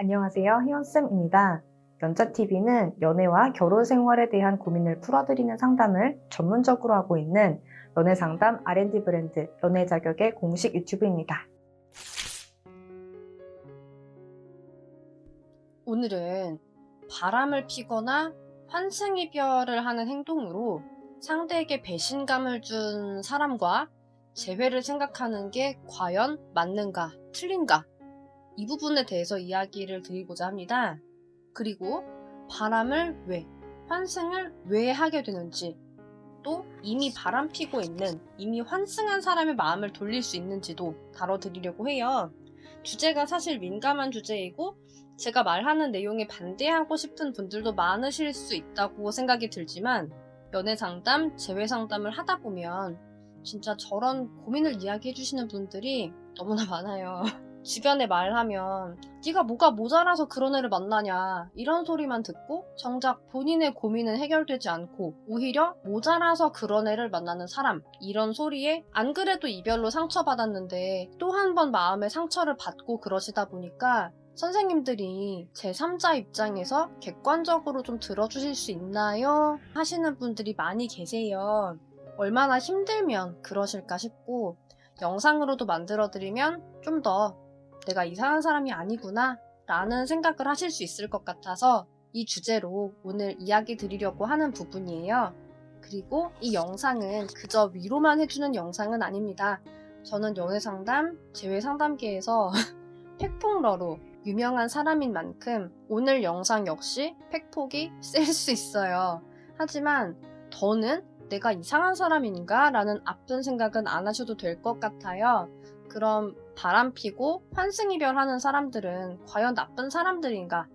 안녕하세요. 희원쌤입니다. 연자TV는 연애와 결혼 생활에 대한 고민을 풀어드리는 상담을 전문적으로 하고 있는 연애상담 R&D 브랜드 연애자격의 공식 유튜브입니다. 오늘은 바람을 피거나 환승이별을 하는 행동으로 상대에게 배신감을 준 사람과 재회를 생각하는 게 과연 맞는가, 틀린가? 이 부분에 대해서 이야기를 드리고자 합니다. 그리고 바람을 왜, 환승을 왜 하게 되는지, 또 이미 바람 피고 있는, 이미 환승한 사람의 마음을 돌릴 수 있는지도 다뤄드리려고 해요. 주제가 사실 민감한 주제이고 제가 말하는 내용에 반대하고 싶은 분들도 많으실 수 있다고 생각이 들지만 연애 상담, 재회 상담을 하다 보면 진짜 저런 고민을 이야기해 주시는 분들이 너무나 많아요. 주변에 말하면 네가 뭐가 모자라서 그런 애를 만나냐 이런 소리만 듣고 정작 본인의 고민은 해결되지 않고 오히려 모자라서 그런 애를 만나는 사람 이런 소리에 안 그래도 이별로 상처받았는데 또 한 번 마음에 상처를 받고 그러시다 보니까 선생님들이 제3자 입장에서 객관적으로 좀 들어주실 수 있나요? 하시는 분들이 많이 계세요. 얼마나 힘들면 그러실까 싶고 영상으로도 만들어드리면 좀 더 내가 이상한 사람이 아니구나 라는 생각을 하실 수 있을 것 같아서 이 주제로 오늘 이야기 드리려고 하는 부분이에요. 그리고 이 영상은 그저 위로만 해주는 영상은 아닙니다. 저는 연애상담, 재회상담계에서 팩폭러로 유명한 사람인 만큼 오늘 영상 역시 팩폭이 셀 수 있어요. 하지만 더는 내가 이상한 사람인가? 라는 아픈 생각은 안 하셔도 될 것 같아요. 그럼 바람피고 환승이별하는 사람들은 과연 나쁜 사람들인가?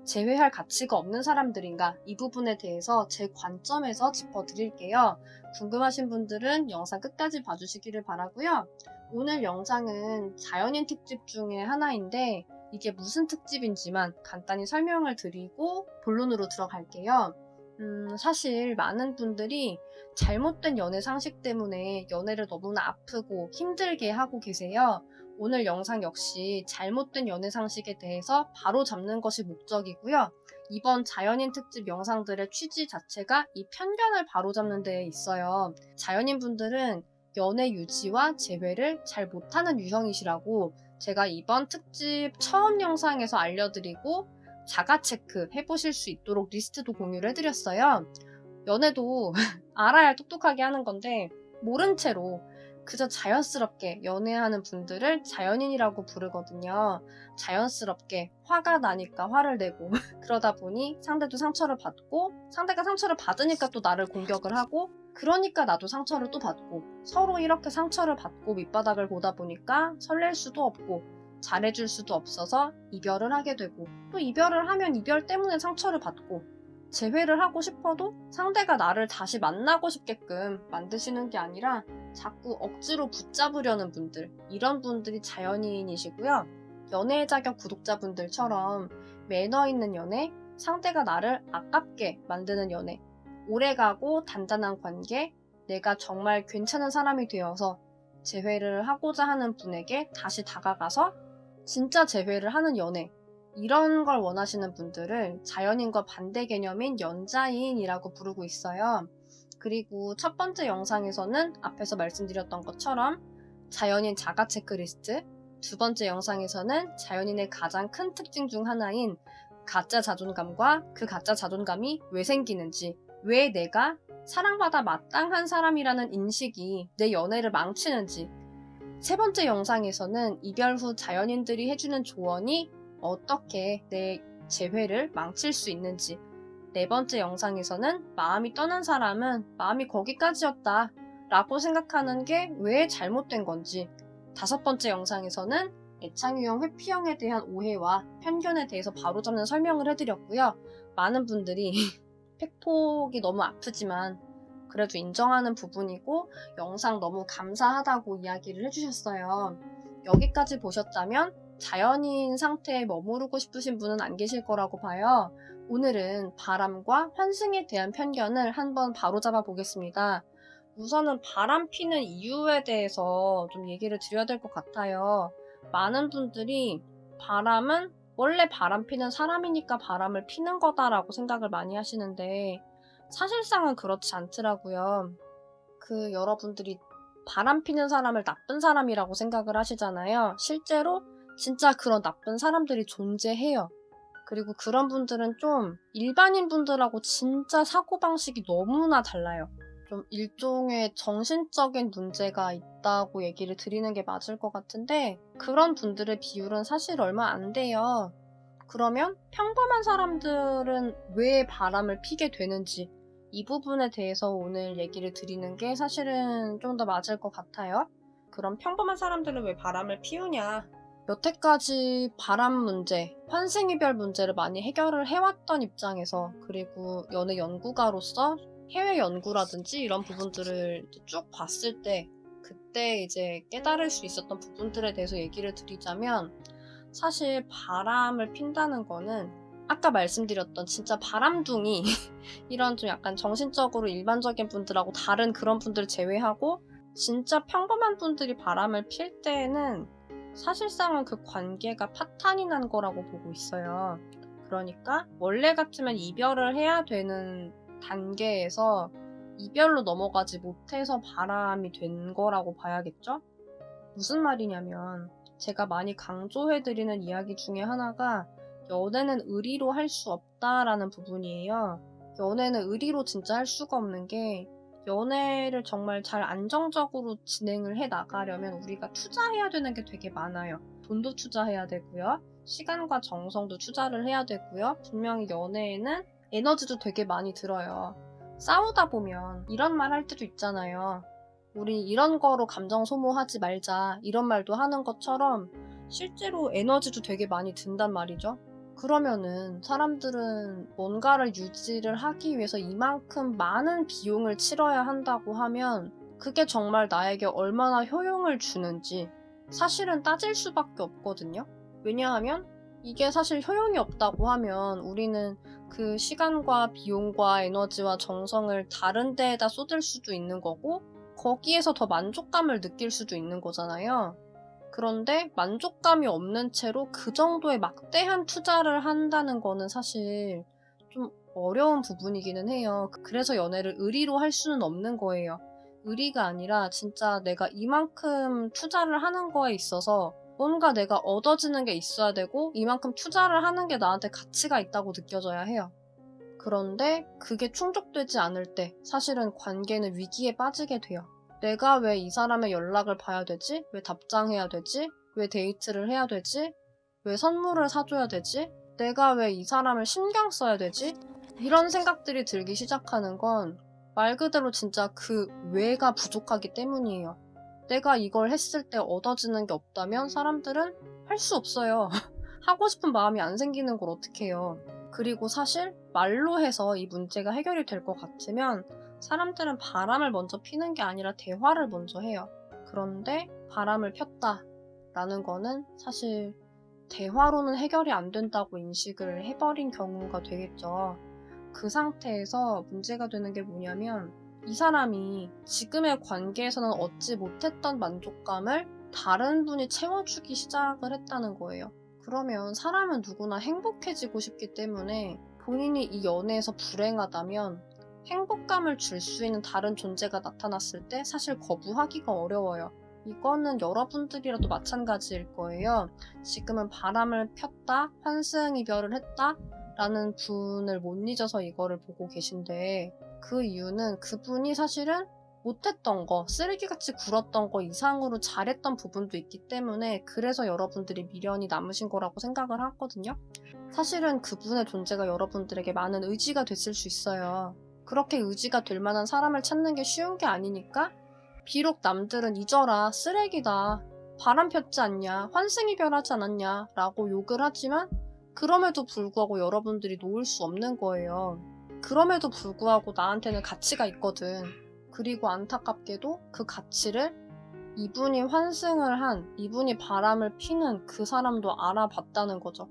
재회할 가치가 없는 사람들인가? 이 부분에 대해서 제 관점에서 짚어드릴게요. 궁금하신 분들은 영상 끝까지 봐주시기를 바라고요. 오늘 영상은 자연인 특집 중에 하나인데 이게 무슨 특집인지만 간단히 설명을 드리고 본론으로 들어갈게요. 사실 많은 분들이 잘못된 연애 상식 때문에 연애를 너무나 아프고 힘들게 하고 계세요. 오늘 영상 역시 잘못된 연애 상식에 대해서 바로 잡는 것이 목적이고요. 이번 자연인 특집 영상들의 취지 자체가 이 편견을 바로잡는 데에 있어요. 자연인 분들은 연애 유지와 재회를 잘 못하는 유형이시라고 제가 이번 특집 처음 영상에서 알려드리고 자가 체크 해보실 수 있도록 리스트도 공유를 해드렸어요. 연애도 알아야 똑똑하게 하는 건데 모른 채로 그저 자연스럽게 연애하는 분들을 자연인이라고 부르거든요. 자연스럽게 화가 나니까 화를 내고 그러다 보니 상대도 상처를 받고 상대가 상처를 받으니까 또 나를 공격을 하고 그러니까 나도 상처를 또 받고 서로 이렇게 상처를 받고 밑바닥을 보다 보니까 설렐 수도 없고 잘해줄 수도 없어서 이별을 하게 되고 또 이별을 하면 이별 때문에 상처를 받고 재회를 하고 싶어도 상대가 나를 다시 만나고 싶게끔 만드시는 게 아니라 자꾸 억지로 붙잡으려는 분들 이런 분들이 자연인이시고요. 연애 자격 구독자분들처럼 매너 있는 연애, 상대가 나를 아깝게 만드는 연애, 오래가고 단단한 관계, 내가 정말 괜찮은 사람이 되어서 재회를 하고자 하는 분에게 다시 다가가서 진짜 재회를 하는 연애 이런 걸 원하시는 분들을 자연인과 반대 개념인 연자인이라고 부르고 있어요. 그리고 첫 번째 영상에서는 앞에서 말씀드렸던 것처럼 자연인 자가 체크리스트, 두 번째 영상에서는 자연인의 가장 큰 특징 중 하나인 가짜 자존감과 그 가짜 자존감이 왜 생기는지, 왜 내가 사랑받아 마땅한 사람이라는 인식이 내 연애를 망치는지, 세 번째 영상에서는 이별 후 자연인들이 해주는 조언이 어떻게 내 재회를 망칠 수 있는지, 네 번째 영상에서는 마음이 떠난 사람은 마음이 거기까지였다 라고 생각하는 게 왜 잘못된 건지, 다섯 번째 영상에서는 애착유형 회피형에 대한 오해와 편견에 대해서 바로잡는 설명을 해드렸고요. 많은 분들이 팩폭이 너무 아프지만 그래도 인정하는 부분이고 영상 너무 감사하다고 이야기를 해주셨어요. 여기까지 보셨다면 자연인 상태에 머무르고 싶으신 분은 안 계실 거라고 봐요. 오늘은 바람과 환승에 대한 편견을 한번 바로잡아 보겠습니다. 우선은 바람 피는 이유에 대해서 좀 얘기를 드려야 될 것 같아요. 많은 분들이 바람은 원래 바람 피는 사람이니까 바람을 피는 거다라고 생각을 많이 하시는데 사실상은 그렇지 않더라고요. 여러분들이 바람 피는 사람을 나쁜 사람이라고 생각을 하시잖아요. 실제로 진짜 그런 나쁜 사람들이 존재해요. 그리고 그런 분들은 좀 일반인 분들하고 진짜 사고방식이 너무나 달라요. 좀 일종의 정신적인 문제가 있다고 얘기를 드리는 게 맞을 것 같은데 그런 분들의 비율은 사실 얼마 안 돼요. 그러면 평범한 사람들은 왜 바람을 피게 되는지 이 부분에 대해서 오늘 얘기를 드리는 게 사실은 좀 더 맞을 것 같아요. 그럼 평범한 사람들은 왜 바람을 피우냐? 여태까지 바람 문제, 환생이별 문제를 많이 해결을 해왔던 입장에서 그리고 연애 연구가로서 해외 연구라든지 이런 부분들을 쭉 봤을 때 그때 이제 깨달을 수 있었던 부분들에 대해서 얘기를 드리자면 사실 바람을 핀다는 거는 아까 말씀드렸던 진짜 바람둥이 이런 좀 약간 정신적으로 일반적인 분들하고 다른 그런 분들을 제외하고 진짜 평범한 분들이 바람을 필 때에는 사실상은 그 관계가 파탄이 난 거라고 보고 있어요. 그러니까 원래 같으면 이별을 해야 되는 단계에서 이별로 넘어가지 못해서 바람이 된 거라고 봐야겠죠? 무슨 말이냐면 제가 많이 강조해드리는 이야기 중에 하나가 연애는 의리로 할 수 없다라는 부분이에요. 연애는 의리로 진짜 할 수가 없는 게 연애를 정말 잘 안정적으로 진행을 해 나가려면 우리가 투자해야 되는 게 되게 많아요. 돈도 투자해야 되고요. 시간과 정성도 투자를 해야 되고요. 분명히 연애에는 에너지도 되게 많이 들어요. 싸우다 보면 이런 말 할 때도 있잖아요. 우리 이런 거로 감정 소모하지 말자 이런 말도 하는 것처럼 실제로 에너지도 되게 많이 든단 말이죠. 그러면은 사람들은 뭔가를 유지를 하기 위해서 이만큼 많은 비용을 치러야 한다고 하면 그게 정말 나에게 얼마나 효용을 주는지 사실은 따질 수밖에 없거든요. 왜냐하면 이게 사실 효용이 없다고 하면 우리는 그 시간과 비용과 에너지와 정성을 다른 데에다 쏟을 수도 있는 거고 거기에서 더 만족감을 느낄 수도 있는 거잖아요. 그런데 만족감이 없는 채로 그 정도의 막대한 투자를 한다는 거는 사실 좀 어려운 부분이기는 해요. 그래서 연애를 의리로 할 수는 없는 거예요. 의리가 아니라 진짜 내가 이만큼 투자를 하는 거에 있어서 뭔가 내가 얻어지는 게 있어야 되고 이만큼 투자를 하는 게 나한테 가치가 있다고 느껴져야 해요. 그런데 그게 충족되지 않을 때 사실은 관계는 위기에 빠지게 돼요. 내가 왜 이 사람의 연락을 봐야 되지? 왜 답장해야 되지? 왜 데이트를 해야 되지? 왜 선물을 사줘야 되지? 내가 왜 이 사람을 신경 써야 되지? 이런 생각들이 들기 시작하는 건 말 그대로 진짜 그 왜가 부족하기 때문이에요. 내가 이걸 했을 때 얻어지는 게 없다면 사람들은 할 수 없어요. 하고 싶은 마음이 안 생기는 걸 어떻게 해요. 그리고 사실 말로 해서 이 문제가 해결이 될 것 같으면 사람들은 바람을 먼저 피는 게 아니라 대화를 먼저 해요. 그런데 바람을 폈다라는 거는 사실 대화로는 해결이 안 된다고 인식을 해버린 경우가 되겠죠. 그 상태에서 문제가 되는 게 뭐냐면 이 사람이 지금의 관계에서는 얻지 못했던 만족감을 다른 분이 채워주기 시작을 했다는 거예요. 그러면 사람은 누구나 행복해지고 싶기 때문에 본인이 이 연애에서 불행하다면 행복감을 줄 수 있는 다른 존재가 나타났을 때 사실 거부하기가 어려워요. 이거는 여러분들이라도 마찬가지일 거예요. 지금은 바람을 폈다, 환승이별을 했다 라는 분을 못 잊어서 이거를 보고 계신데 그 이유는 그분이 사실은 못했던 거, 쓰레기같이 굴었던 거 이상으로 잘했던 부분도 있기 때문에 그래서 여러분들이 미련이 남으신 거라고 생각을 하거든요. 사실은 그분의 존재가 여러분들에게 많은 의지가 됐을 수 있어요. 그렇게 의지가 될 만한 사람을 찾는 게 쉬운 게 아니니까 비록 남들은 잊어라, 쓰레기다, 바람 폈지 않냐, 환승이별하지 않았냐 라고 욕을 하지만 그럼에도 불구하고 여러분들이 놓을 수 없는 거예요. 그럼에도 불구하고 나한테는 가치가 있거든. 그리고 안타깝게도 그 가치를 이분이 환승을 한, 이분이 바람을 피는 그 사람도 알아봤다는 거죠.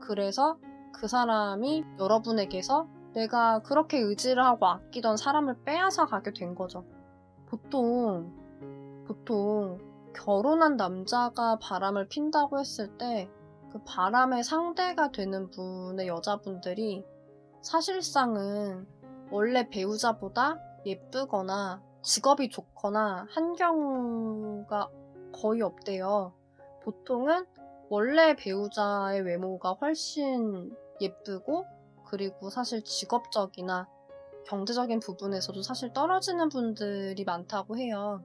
그래서 그 사람이 여러분에게서 내가 그렇게 의지를 하고 아끼던 사람을 빼앗아 가게 된 거죠. 보통 결혼한 남자가 바람을 핀다고 했을 때 그 바람의 상대가 되는 분의 여자분들이 사실상은 원래 배우자보다 예쁘거나 직업이 좋거나 한 경우가 거의 없대요. 보통은 원래 배우자의 외모가 훨씬 예쁘고, 그리고 사실 직업적이나 경제적인 부분에서도 사실 떨어지는 분들이 많다고 해요.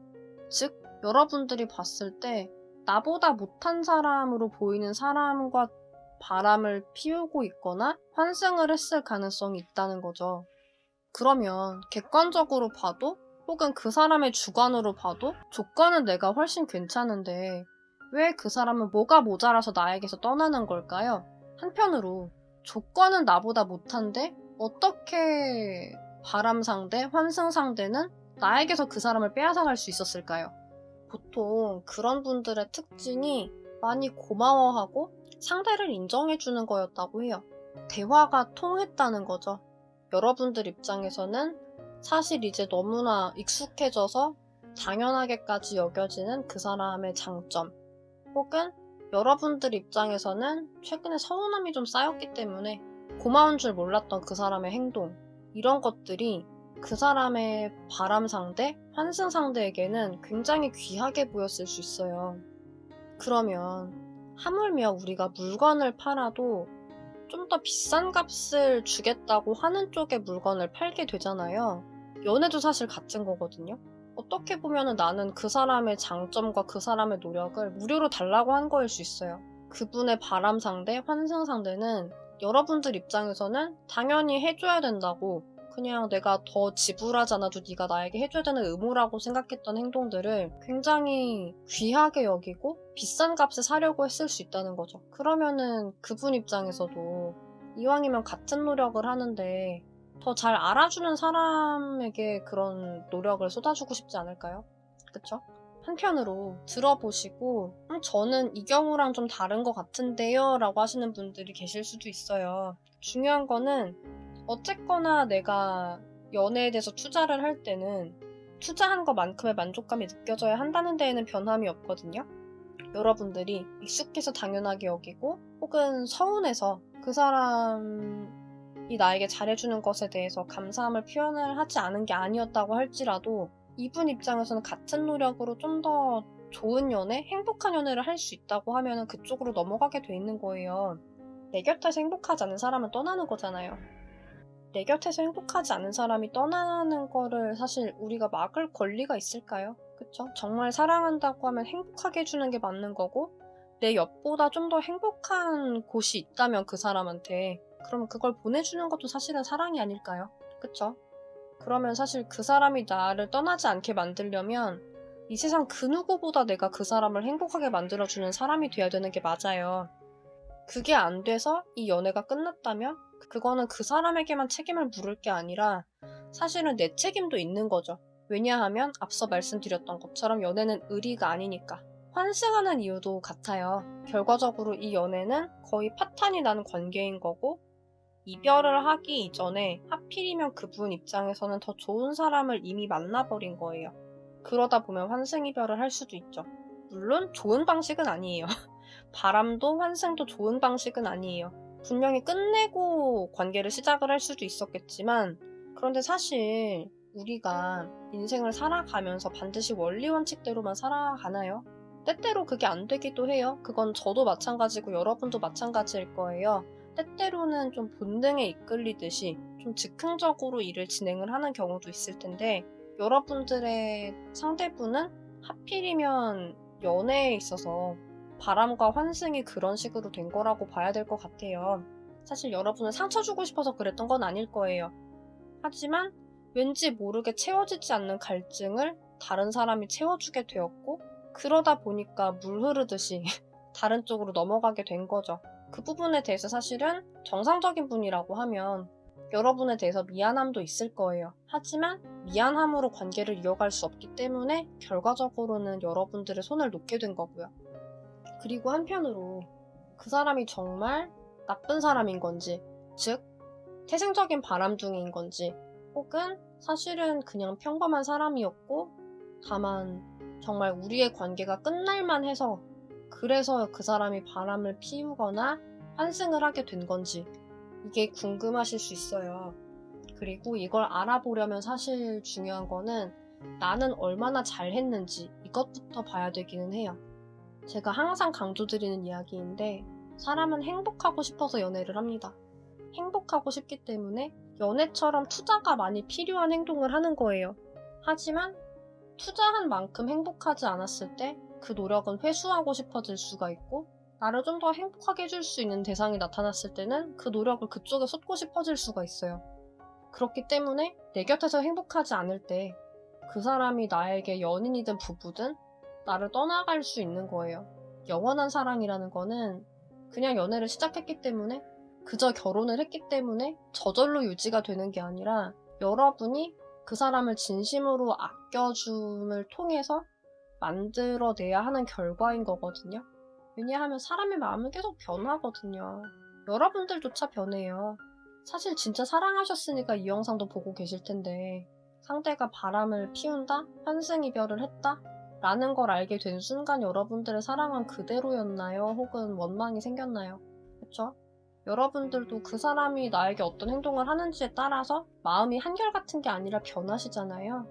즉, 여러분들이 봤을 때 나보다 못한 사람으로 보이는 사람과 바람을 피우고 있거나 환승을 했을 가능성이 있다는 거죠. 그러면 객관적으로 봐도, 혹은 그 사람의 주관으로 봐도 조건은 내가 훨씬 괜찮은데 왜 그 사람은 뭐가 모자라서 나에게서 떠나는 걸까요? 한편으로 조건은 나보다 못한데 어떻게 바람 상대, 환승 상대는 나에게서 그 사람을 빼앗아갈 수 있었을까요? 보통 그런 분들의 특징이 많이 고마워하고 상대를 인정해주는 거였다고 해요. 대화가 통했다는 거죠. 여러분들 입장에서는 사실 이제 너무나 익숙해져서 당연하게까지 여겨지는 그 사람의 장점, 혹은 여러분들 입장에서는 최근에 서운함이 좀 쌓였기 때문에 고마운 줄 몰랐던 그 사람의 행동, 이런 것들이 그 사람의 바람 상대, 환승 상대에게는 굉장히 귀하게 보였을 수 있어요. 그러면 하물며 우리가 물건을 팔아도 좀 더 비싼 값을 주겠다고 하는 쪽의 물건을 팔게 되잖아요. 연애도 사실 같은 거거든요. 어떻게 보면 나는 그 사람의 장점과 그 사람의 노력을 무료로 달라고 한 거일 수 있어요. 그분의 바람 상대, 환승 상대는 여러분들 입장에서는 당연히 해줘야 된다고, 그냥 내가 더 지불하지 않아도 네가 나에게 해줘야 되는 의무라고 생각했던 행동들을 굉장히 귀하게 여기고 비싼 값에 사려고 했을 수 있다는 거죠. 그러면은 그분 입장에서도 이왕이면 같은 노력을 하는데 더 잘 알아주는 사람에게 그런 노력을 쏟아주고 싶지 않을까요? 그쵸? 한편으로 들어보시고 저는 이 경우랑 좀 다른 것 같은데요 라고 하시는 분들이 계실 수도 있어요. 중요한 거는 어쨌거나 내가 연애에 대해서 투자를 할 때는 투자한 것만큼의 만족감이 느껴져야 한다는 데에는 변함이 없거든요. 여러분들이 익숙해서 당연하게 여기고 혹은 서운해서 그 사람이 나에게 잘해주는 것에 대해서 감사함을 표현을 하지 않은 게 아니었다고 할지라도 이분 입장에서는 같은 노력으로 좀 더 좋은 연애, 행복한 연애를 할 수 있다고 하면 그쪽으로 넘어가게 돼 있는 거예요. 내 곁에서 행복하지 않은 사람은 떠나는 거잖아요. 내 곁에서 행복하지 않은 사람이 떠나는 거를 사실 우리가 막을 권리가 있을까요? 그쵸? 정말 사랑한다고 하면 행복하게 해주는 게 맞는 거고, 내 옆보다 좀 더 행복한 곳이 있다면 그 사람한테, 그러면 그걸 보내주는 것도 사실은 사랑이 아닐까요? 그쵸? 그러면 사실 그 사람이 나를 떠나지 않게 만들려면 이 세상 그 누구보다 내가 그 사람을 행복하게 만들어주는 사람이 돼야 되는 게 맞아요. 그게 안 돼서 이 연애가 끝났다면 그거는 그 사람에게만 책임을 물을 게 아니라 사실은 내 책임도 있는 거죠. 왜냐하면 앞서 말씀드렸던 것처럼 연애는 의리가 아니니까. 환승하는 이유도 같아요. 결과적으로 이 연애는 거의 파탄이 나는 관계인 거고, 이별을 하기 이전에 하필이면 그분 입장에서는 더 좋은 사람을 이미 만나버린 거예요. 그러다 보면 환승 이별을 할 수도 있죠. 물론 좋은 방식은 아니에요. 바람도 환승도 좋은 방식은 아니에요. 분명히 끝내고 관계를 시작을 할 수도 있었겠지만, 그런데 사실 우리가 인생을 살아가면서 반드시 원리 원칙대로만 살아가나요? 때때로 그게 안 되기도 해요. 그건 저도 마찬가지고 여러분도 마찬가지일 거예요. 때때로는 좀 본능에 이끌리듯이 좀 즉흥적으로 일을 진행을 하는 경우도 있을 텐데, 여러분들의 상대분은 하필이면 연애에 있어서 바람과 환승이 그런 식으로 된 거라고 봐야 될 것 같아요. 사실 여러분은 상처 주고 싶어서 그랬던 건 아닐 거예요. 하지만 왠지 모르게 채워지지 않는 갈증을 다른 사람이 채워주게 되었고, 그러다 보니까 물 흐르듯이 다른 쪽으로 넘어가게 된 거죠. 그 부분에 대해서 사실은 정상적인 분이라고 하면 여러분에 대해서 미안함도 있을 거예요. 하지만 미안함으로 관계를 이어갈 수 없기 때문에 결과적으로는 여러분들의 손을 놓게 된 거고요. 그리고 한편으로 그 사람이 정말 나쁜 사람인 건지, 즉 태생적인 바람둥이인 건지, 혹은 사실은 그냥 평범한 사람이었고 다만 정말 우리의 관계가 끝날만 해서 그래서 그 사람이 바람을 피우거나 환승을 하게 된 건지 이게 궁금하실 수 있어요. 그리고 이걸 알아보려면 사실 중요한 거는 나는 얼마나 잘했는지 이것부터 봐야 되기는 해요. 제가 항상 강조드리는 이야기인데 사람은 행복하고 싶어서 연애를 합니다. 행복하고 싶기 때문에 연애처럼 투자가 많이 필요한 행동을 하는 거예요. 하지만 투자한 만큼 행복하지 않았을 때 그 노력은 회수하고 싶어질 수가 있고 나를 좀 더 행복하게 해줄 수 있는 대상이 나타났을 때는 그 노력을 그쪽에 쏟고 싶어질 수가 있어요. 그렇기 때문에 내 곁에서 행복하지 않을 때 그 사람이 나에게 연인이든 부부든 나를 떠나갈 수 있는 거예요. 영원한 사랑이라는 거는 그냥 연애를 시작했기 때문에 그저 결혼을 했기 때문에 저절로 유지가 되는 게 아니라 여러분이 그 사람을 진심으로 아껴줌을 통해서 만들어내야 하는 결과인 거거든요. 왜냐하면 사람의 마음은 계속 변하거든요. 여러분들조차 변해요. 사실 진짜 사랑하셨으니까 이 영상도 보고 계실 텐데 상대가 바람을 피운다? 환승이별을 했다? 라는 걸 알게 된 순간 여러분들의 사랑은 그대로였나요? 혹은 원망이 생겼나요? 그쵸? 여러분들도 그 사람이 나에게 어떤 행동을 하는지에 따라서 마음이 한결같은 게 아니라 변하시잖아요.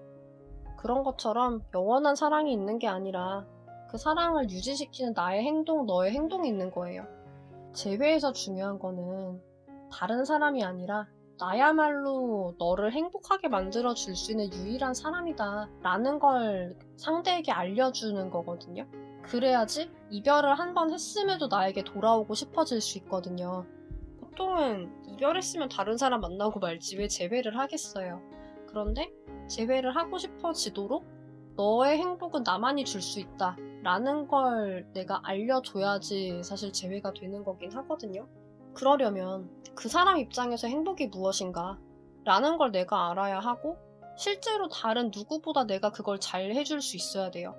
그런 것처럼 영원한 사랑이 있는 게 아니라 그 사랑을 유지시키는 나의 행동, 너의 행동이 있는 거예요. 재회에서 중요한 거는 다른 사람이 아니라 나야말로 너를 행복하게 만들어줄 수 있는 유일한 사람이다 라는 걸 상대에게 알려주는 거거든요. 그래야지 이별을 한 번 했음에도 나에게 돌아오고 싶어질 수 있거든요. 보통은 이별했으면 다른 사람 만나고 말지 왜 재회를 하겠어요. 그런데 재회를 하고 싶어지도록 너의 행복은 나만이 줄 수 있다 라는 걸 내가 알려줘야지 사실 재회가 되는 거긴 하거든요. 그러려면 그 사람 입장에서 행복이 무엇인가 라는 걸 내가 알아야 하고 실제로 다른 누구보다 내가 그걸 잘 해줄 수 있어야 돼요.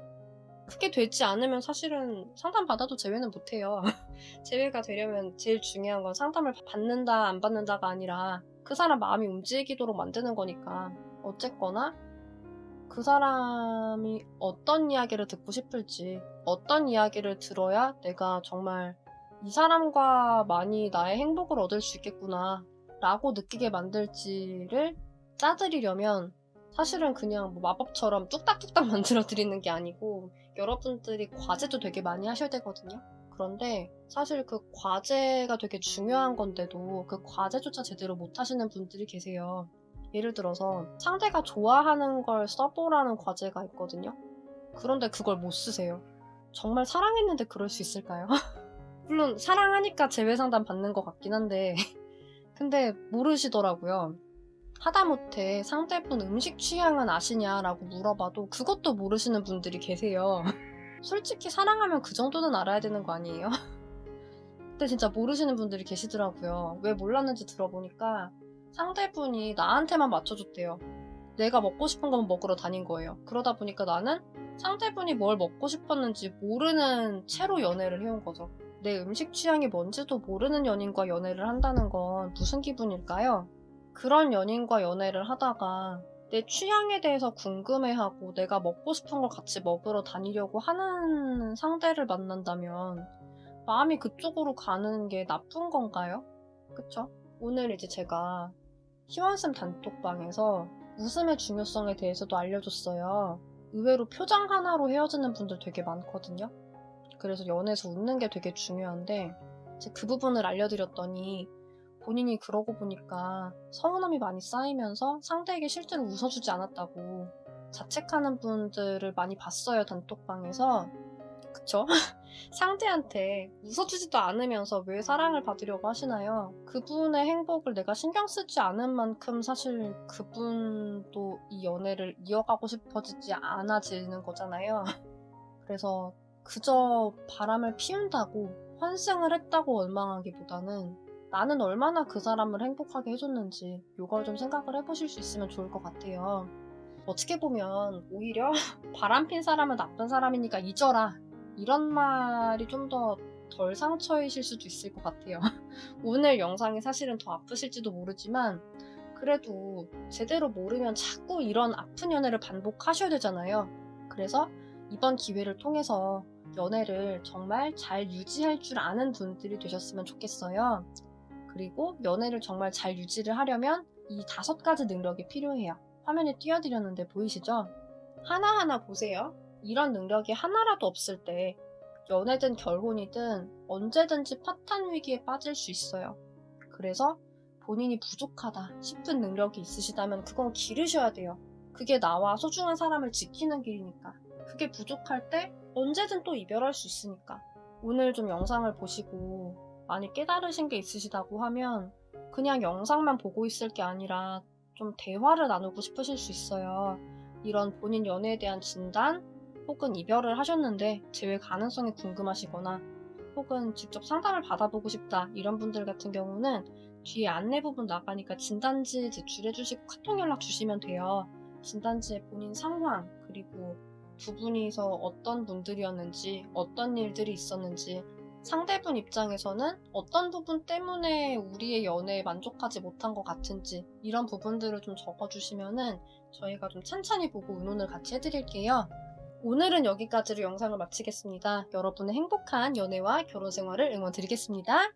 그게 되지 않으면 사실은 상담 받아도 재회는 못해요. 재회가 되려면 제일 중요한 건 상담을 받는다 안 받는다가 아니라 그 사람 마음이 움직이도록 만드는 거니까 어쨌거나 그 사람이 어떤 이야기를 듣고 싶을지 어떤 이야기를 들어야 내가 정말 이 사람과 많이 나의 행복을 얻을 수 있겠구나 라고 느끼게 만들지를 짜드리려면 사실은 그냥 뭐 마법처럼 뚝딱뚝딱 만들어 드리는 게 아니고 여러분들이 과제도 되게 많이 하셔야 되거든요. 그런데 사실 그 과제가 되게 중요한 건데도 그 과제조차 제대로 못 하시는 분들이 계세요. 예를 들어서 상대가 좋아하는 걸 써보라는 과제가 있거든요. 그런데 그걸 못 쓰세요. 정말 사랑했는데 그럴 수 있을까요? 물론 사랑하니까 재회 상담 받는 것 같긴 한데 근데 모르시더라고요. 하다못해 상대분 음식 취향은 아시냐라고 물어봐도 그것도 모르시는 분들이 계세요. 솔직히 사랑하면 그 정도는 알아야 되는 거 아니에요? 근데 진짜 모르시는 분들이 계시더라고요. 왜 몰랐는지 들어보니까 상대분이 나한테만 맞춰줬대요. 내가 먹고 싶은 것만 먹으러 다닌 거예요. 그러다 보니까 나는 상대분이 뭘 먹고 싶었는지 모르는 채로 연애를 해온 거죠. 내 음식 취향이 뭔지도 모르는 연인과 연애를 한다는 건 무슨 기분일까요? 그런 연인과 연애를 하다가 내 취향에 대해서 궁금해하고 내가 먹고 싶은 걸 같이 먹으러 다니려고 하는 상대를 만난다면 마음이 그쪽으로 가는 게 나쁜 건가요? 그쵸? 오늘 이제 제가 희원쌤 단톡방에서 웃음의 중요성에 대해서도 알려줬어요. 의외로 표정 하나로 헤어지는 분들 되게 많거든요. 그래서 연애에서 웃는 게 되게 중요한데 이제 그 부분을 알려드렸더니 본인이 그러고 보니까 서운함이 많이 쌓이면서 상대에게 실제로 웃어주지 않았다고 자책하는 분들을 많이 봤어요, 단톡방에서. 그쵸? 상대한테 웃어주지도 않으면서 왜 사랑을 받으려고 하시나요? 그분의 행복을 내가 신경 쓰지 않은 만큼 사실 그분도 이 연애를 이어가고 싶어지지 않아지는 거잖아요. 그래서 그저 바람을 피운다고 환승을 했다고 원망하기보다는 나는 얼마나 그 사람을 행복하게 해줬는지 이걸 좀 생각을 해보실 수 있으면 좋을 것 같아요. 어떻게 보면 오히려 바람핀 사람은 나쁜 사람이니까 잊어라 이런 말이 좀 더 덜 상처이실 수도 있을 것 같아요. 오늘 영상이 사실은 더 아프실지도 모르지만 그래도 제대로 모르면 자꾸 이런 아픈 연애를 반복하셔야 되잖아요. 그래서 이번 기회를 통해서 연애를 정말 잘 유지할 줄 아는 분들이 되셨으면 좋겠어요. 그리고 연애를 정말 잘 유지를 하려면 이 5가지 능력이 필요해요. 화면에 띄워드렸는데 보이시죠? 하나하나 보세요. 이런 능력이 하나라도 없을 때 연애든 결혼이든 언제든지 파탄 위기에 빠질 수 있어요. 그래서 본인이 부족하다 싶은 능력이 있으시다면 그건 기르셔야 돼요. 그게 나와 소중한 사람을 지키는 길이니까. 그게 부족할 때 언제든 또 이별할 수 있으니까. 오늘 좀 영상을 보시고 많이 깨달으신 게 있으시다고 하면 그냥 영상만 보고 있을 게 아니라 좀 대화를 나누고 싶으실 수 있어요. 이런 본인 연애에 대한 진단 혹은 이별을 하셨는데 재회 가능성이 궁금하시거나 혹은 직접 상담을 받아보고 싶다 이런 분들 같은 경우는 뒤에 안내 부분 나가니까 진단지 제출해주시고 카톡 연락 주시면 돼요. 진단지에 본인 상황 그리고 두 분이서 어떤 분들이었는지 어떤 일들이 있었는지 상대분 입장에서는 어떤 부분 때문에 우리의 연애에 만족하지 못한 것 같은지 이런 부분들을 좀 적어주시면은 저희가 좀 찬찬히 보고 의논을 같이 해드릴게요. 오늘은 여기까지로 영상을 마치겠습니다. 여러분의 행복한 연애와 결혼 생활을 응원드리겠습니다.